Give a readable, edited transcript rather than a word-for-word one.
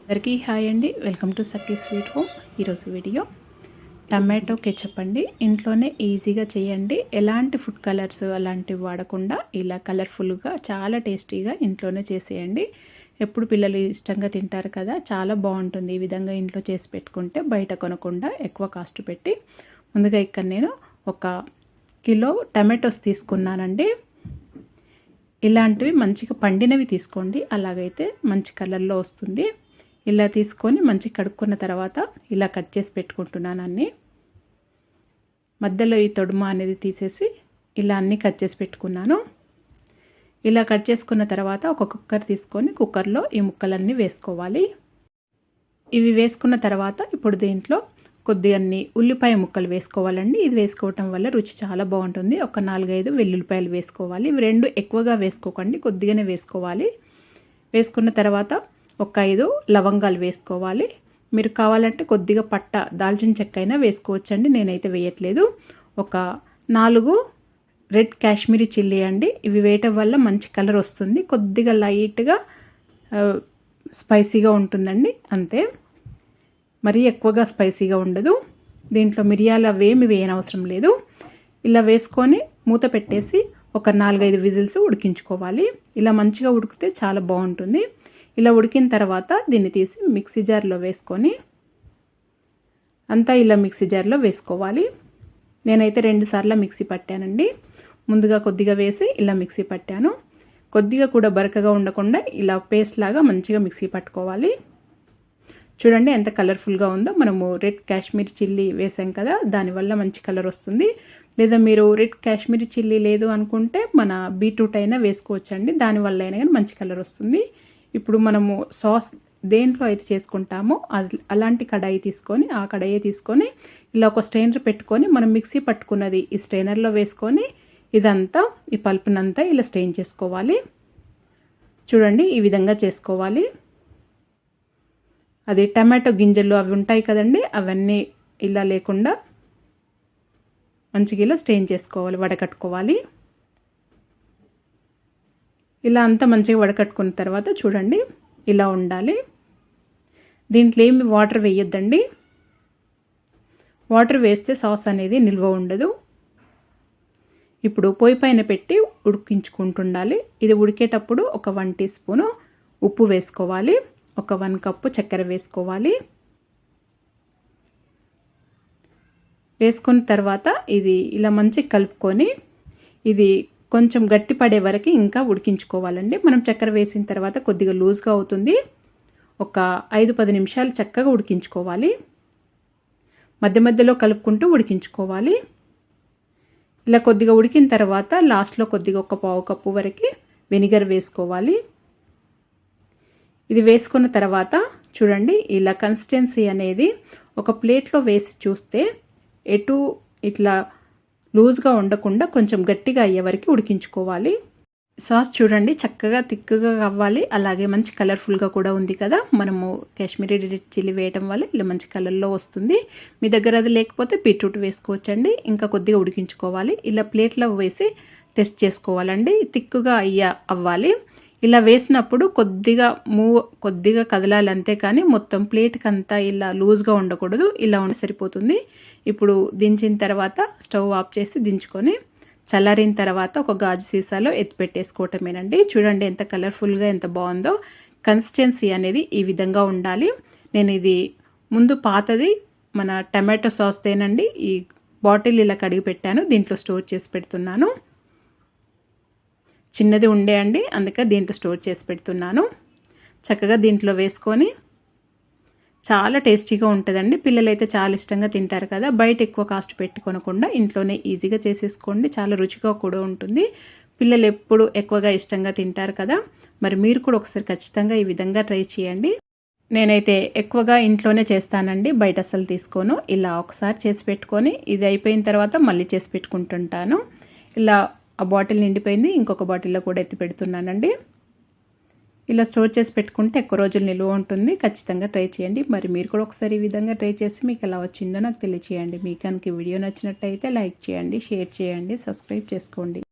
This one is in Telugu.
అందరికీ హాయ్ అండి. Welcome to Sakhi sweet home. ఈరోజు వీడియో టమాటో కెచప్ అండి. ఇంట్లోనే ఈజీగా చేయండి. ఎలాంటి ఫుడ్ కలర్స్ అలాంటివి వాడకుండా ఇలా కలర్ఫుల్గా చాలా టేస్టీగా ఇంట్లోనే చేసేయండి. ఎప్పుడు పిల్లలు ఇష్టంగా తింటారు కదా, చాలా బాగుంటుంది ఈ విధంగా ఇంట్లో చేసి పెట్టుకుంటే, బయట కొనకుండా ఎక్కువ కాస్ట్ పెట్టి. ముందుగా ఇక్కడ నేను 1 కిలో టమాటోస్ తీసుకున్నానండి. ఇలాంటివి మంచిగా పండినవి తీసుకోండి, అలాగైతే మంచి కలర్లో వస్తుంది. ఇలా తీసుకొని మంచిగా కడుక్కున్న తర్వాత ఇలా కట్ చేసి పెట్టుకుంటున్నాను అన్నీ. మధ్యలో ఈ తొడుమ అనేది తీసేసి ఇలా అన్నీ కట్ చేసి పెట్టుకున్నాను. ఇలా కట్ చేసుకున్న తర్వాత ఒక కుక్కర్ తీసుకొని కుక్కర్లో ఈ ముక్కలన్నీ వేసుకోవాలి. ఇవి వేసుకున్న తర్వాత ఇప్పుడు దీంట్లో కొద్దిగన్ని ఉల్లిపాయ ముక్కలు వేసుకోవాలండి. ఇది వేసుకోవటం వల్ల రుచి చాలా బాగుంటుంది. ఒక 4-5 వెల్లుల్లిపాయలు వేసుకోవాలి. ఇవి 2 ఎక్కువగా వేసుకోకండి, కొద్దిగానే వేసుకోవాలి. వేసుకున్న తర్వాత ఒక 5 లవంగాలు వేసుకోవాలి. మీరు కావాలంటే కొద్దిగా పట్ట దాల్చిన చెక్క అయినా వేసుకోవచ్చండి, నేనైతే వేయట్లేదు. ఒక 4 రెడ్ కాశ్మీరీ చిల్లీ అండి. ఇవి వేయటం వల్ల మంచి కలర్ వస్తుంది. కొద్దిగా లైట్గా స్పైసీగా ఉంటుందండి, అంతే. మరీ ఎక్కువగా స్పైసీగా ఉండదు. దీంట్లో మిరియాలు అవేమి వేయనవసరం లేదు. ఇలా వేసుకొని మూత పెట్టేసి ఒక 4-5 విజిల్స్ ఉడికించుకోవాలి. ఇలా మంచిగా ఉడికితే చాలా బాగుంటుంది. ఇలా ఉడికిన తర్వాత దీన్ని తీసి మిక్సీ జార్లో వేసుకొని అంతా ఇలా మిక్సీ జార్లో వేసుకోవాలి. నేనైతే 2 సార్లు మిక్సీ పట్టానండి. ముందుగా కొద్దిగా వేసి ఇలా మిక్సీ పట్టాను. కొద్దిగా కూడా బరకగా ఉండకుండా ఇలా పేస్ట్ లాగా మంచిగా మిక్సీ పట్టుకోవాలి. చూడండి ఎంత కలర్ఫుల్గా ఉందో. మనము రెడ్ కాశ్మీరీ చిల్లీ వేసాం కదా, దానివల్ల మంచి కలర్ వస్తుంది. లేదా మీరు రెడ్ కాశ్మీరీ చిల్లీ లేదు అనుకుంటే మన బీట్రూట్ అయినా వేసుకోవచ్చండి, దానివల్ల అయినా కానీ మంచి కలర్ వస్తుంది. ఇప్పుడు మనము సాస్ దేంట్లో అయితే చేసుకుంటామో అలాంటి కడాయి తీసుకొని, ఆ కడాయి తీసుకొని ఇలా ఒక స్ట్రైనర్ పెట్టుకొని మనం మిక్సీ పట్టుకున్నది ఈ స్ట్రైనర్లో వేసుకొని ఇదంతా ఈ పల్పునంతా ఇలా స్ట్రెయిన్ చేసుకోవాలి. చూడండి ఈ విధంగా చేసుకోవాలి. అది టమాటో గింజలు అవి ఉంటాయి కదండి, అవన్నీ ఇలా లేకుండా మంచిగా ఇలా స్ట్రెయిన్ చేసుకోవాలి, వడకట్టుకోవాలి. ఇలా అంతా మంచిగా వడకట్టుకున్న తర్వాత చూడండి ఇలా ఉండాలి. దీంట్లో ఏమి వాటర్ వేయొద్దండి. వాటర్ వేస్తే సాస్ అనేది నిల్వ ఉండదు. ఇప్పుడు పొయ్యి పైన పెట్టి ఉడికించుకుంటుండాలి. ఇది ఉడికేటప్పుడు ఒక 1 టీ స్పూను ఉప్పు వేసుకోవాలి. ఒక 1 కప్పు చక్కెర వేసుకోవాలి. వేసుకున్న తర్వాత ఇది ఇలా మంచిగా కలుపుకొని ఇది కొంచెం గట్టి పడే వరకు ఇంకా ఉడికించుకోవాలండి. మనం చక్కెర వేసిన తర్వాత కొద్దిగా లూజ్గా అవుతుంది. ఒక 5-10 నిమిషాలు చక్కగా ఉడికించుకోవాలి. మధ్య మధ్యలో కలుపుకుంటూ ఉడికించుకోవాలి. ఇలా కొద్దిగా ఉడికిన తర్వాత లాస్ట్లో కొద్దిగా ఒక 1/2 కప్పు వరకు వెనిగర్ వేసుకోవాలి. ఇది వేసుకున్న తర్వాత చూడండి ఇలా కన్సిస్టెన్సీ అనేది ఒక ప్లేట్లో వేసి చూస్తే ఎటు ఇట్లా లూజ్గా ఉండకుండా కొంచెం గట్టిగా అయ్యే వరకు ఉడికించుకోవాలి. సాస్ చూడండి చక్కగా థిక్గా అవ్వాలి. అలాగే మంచి కలర్ఫుల్గా కూడా ఉంది కదా, మనము కాశ్మీరీ రెడ్ చిల్లీ వేయటం వల్ల ఇలా మంచి కలర్లో వస్తుంది. మీ దగ్గర అది లేకపోతే బీట్రూట్ వేసుకోవచ్చండి. ఇంకా కొద్దిగా ఉడికించుకోవాలి. ఇలా ప్లేట్లో వేసి టెస్ట్ చేసుకోవాలండి, థిక్గా అవ్వాలి. ఇలా వేసినప్పుడు కొద్దిగా కదలాలి అంతే, కానీ మొత్తం ప్లేట్కి అంతా ఇలా లూజ్గా ఉండకూడదు. ఇలా ఉండి సరిపోతుంది. ఇప్పుడు దించిన తర్వాత స్టవ్ ఆఫ్ చేసి దించుకొని చల్లారిన తర్వాత ఒక గాజు సీసాలో ఎత్తిపెట్టేసుకోవటమేనండి. చూడండి ఎంత కలర్ఫుల్గా ఎంత బాగుందో. కన్సిస్టెన్సీ అనేది ఈ విధంగా ఉండాలి. నేను ఇది ముందు పాతది మన టమాటో సాస్ తేనండి, ఈ బాటిల్ ఇలా కడిగి పెట్టాను, దీంట్లో స్టోర్ చేసి పెడుతున్నాను. చిన్నది ఉండే అండి, అందుకే దీంట్లో స్టోర్ చేసి పెడుతున్నాను. చక్కగా దీంట్లో వేసుకొని చాలా టేస్టీగా ఉంటుందండి. పిల్లలైతే చాలా ఇష్టంగా తింటారు కదా, బయట ఎక్కువ కాస్ట్ పెట్టి కొనకుండా ఇంట్లోనే ఈజీగా చేసేసుకోండి. చాలా రుచిగా కూడా ఉంటుంది. పిల్లలు ఎప్పుడు ఎక్కువగా ఇష్టంగా తింటారు కదా, మరి మీరు కూడా ఒకసారి ఖచ్చితంగా ఈ విధంగా ట్రై చేయండి. నేనైతే ఎక్కువగా ఇంట్లోనే చేస్తానండి, బయట అసలు తీసుకోను. ఇలా ఒకసారి చేసి పెట్టుకొని ఇది అయిపోయిన తర్వాత మళ్ళీ చేసి పెట్టుకుంటుంటాను. ఇలా ఆ బాటిల్ నిండిపోయింది, ఇంకొక బాటిల్లో కూడా ఎత్తి పెడుతున్నానండి. ఇలా స్టోర్ చేసి పెట్టుకుంటే ఎక్కువ రోజులు నిల్వ ఉంటుంది. ఖచ్చితంగా ట్రై చేయండి. మరి మీరు కూడా ఒకసారి ఈ విధంగా ట్రై చేసి మీకు ఎలా వచ్చిందో నాకు తెలియచేయండి. మీకు కనుక వీడియో నచ్చినట్టయితే లైక్ చేయండి, షేర్ చేయండి, సబ్స్క్రైబ్ చేసుకోండి.